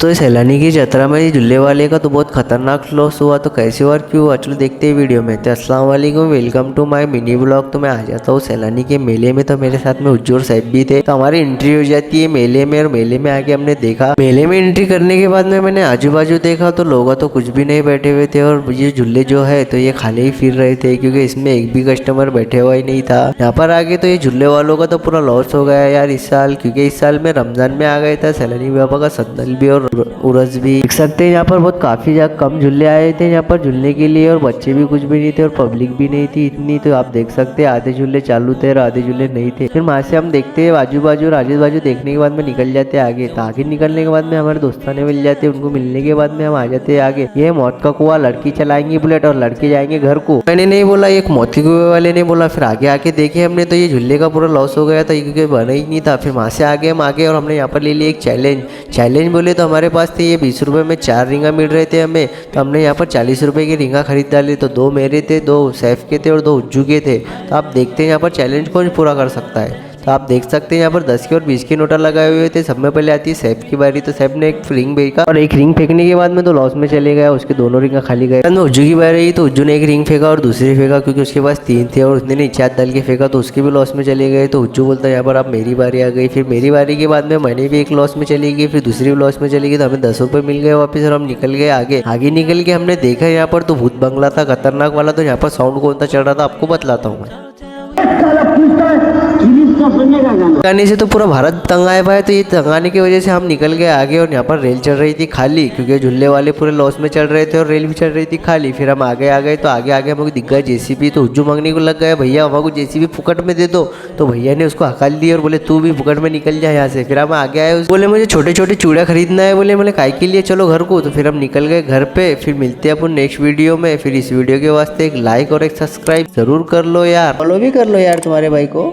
तो इस सैलानी की यात्रा में झूले वाले का तो बहुत खतरनाक लॉस हुआ। तो कैसे और क्यों हुआ चलो देखते हैं वीडियो में। तो अस्सलाम वालेकुम, welcome to my mini blog. तो मैं आ जाता हूँ सैलानी के मेले में। तो मेरे साथ में उज्जू और सैफ भी थे। तो हमारी एंट्री हो जाती है मेले में, और मेले में आके हमने देखा, मेले में एंट्री करने के बाद में मैंने आजू बाजू देखा तो लोग तो कुछ भी नहीं बैठे हुए थे, और ये झूले जो है तो ये खाली ही फिर रहे थे, क्योंकि इसमें एक भी कस्टमर बैठे हुआ ही नहीं था। यहाँ पर आके तो ये झूले वालों का तो पूरा लॉस हो गया यार इस साल, क्योंकि इस साल में रमजान में आ गया था सैलानी बाबा का सद्दल भी और उर्स भी। देख सकते हैं यहाँ पर बहुत काफी कम झूले आए थे यहाँ पर झूलने के लिए, और बच्चे भी कुछ भी नहीं थे और पब्लिक भी नहीं थी इतनी। तो आप देख सकते हैं आधे झूले चालू थे और आधे झूले नहीं थे। फिर वहाँ से हम देखते हैं आजू बाजू देखने के बाद में निकल जाते हैं आगे। तो आगे निकलने के बाद में हमारे दोस्ताने मिल जाते हैं, उनको मिलने के बाद में हम आ जाते हैं आगे। ये मौत का कुआं, लड़की चलाएंगी बुलेट और लड़के जाएंगे घर को। मैंने नहीं बोला, एक मौत के कुएं वाले ने बोला। फिर आगे आके देखे हमने तो ये झूले का पूरा लॉस हो गया था, क्योंकि बना ही नहीं था। फिर वहाँ से आगे हम आगे, और हमने यहाँ पर ले लिया एक चैलेंज बोले तो हमारे पास थे ये 20 रुपये में 4 रिंगा मिल रहे थे हमें। तो हमने यहाँ पर 40 रुपये के रिंगा खरीद डाले। तो 2 मेरे थे, 2 सैफ के थे और 2 उज्जू के थे। तो आप देखते हैं यहाँ पर चैलेंज कौन पूरा कर सकता है। तो आप देख सकते हैं यहाँ पर 10 के और 20 के नोटा लगाए हुए थे। सब में पहले आती है सैफ की बारी। तो सैफ ने एक रिंग फेंका, और एक रिंग फेंकने के बाद में तो लॉस में चले गया, उसके दोनों रिंगा खाली गए। उज्जू की बारी आई तो उज्जू ने एक रिंग फेंका और दूसरी फेंका, क्योंकि उसके पास 3 थे और उसने नीचे हाथ डाल के फेंका, तो उसके भी लॉस में चले गए। तो उज्जू बोलता है यहाँ पर अब मेरी बारी आ गई। फिर मेरी बारी के बाद में मैंने भी एक लॉस में चली गई, फिर दूसरी भी लॉस में चली गई। तो हमें 10 रुपये मिल गए वापस, और हम निकल गए आगे निकल के हमने देखा यहाँ पर तो भूत बंगला था खतरनाक वाला। तो यहाँ पर साउंड कौन सा चल रहा था आपको बतलाता हूँ मैं। गाने से तो पूरा भारत तंगाए हुआ है। तो ये तंगाने की वजह से हम निकल गए आगे, और यहाँ पर रेल चल रही थी खाली, क्योंकि झूले वाले पूरे लॉस में चल रहे थे और रेल भी चल रही थी खाली। फिर हम आगे आ गए, तो आगे हमको दिख गया जेसीबी। तो उज्जू मांगने को लग गया, भैया हमको जेसीबी फुकट में दे दो। तो भैया ने उसको हकाल दी और बोले तू भी फुकट में निकल जाए यहाँ से। फिर हम आगे आए, बोले मुझे छोटे छोटे चूड़ा खरीदना है। बोले काय के लिए, चलो घर को। तो फिर हम निकल गए घर पे। फिर मिलते हैं अपन नेक्स्ट वीडियो में। फिर इस वीडियो के वास्ते एक लाइक और एक सब्सक्राइब जरूर कर लो यार, फॉलो भी कर लो यार तुम्हारे भाई को।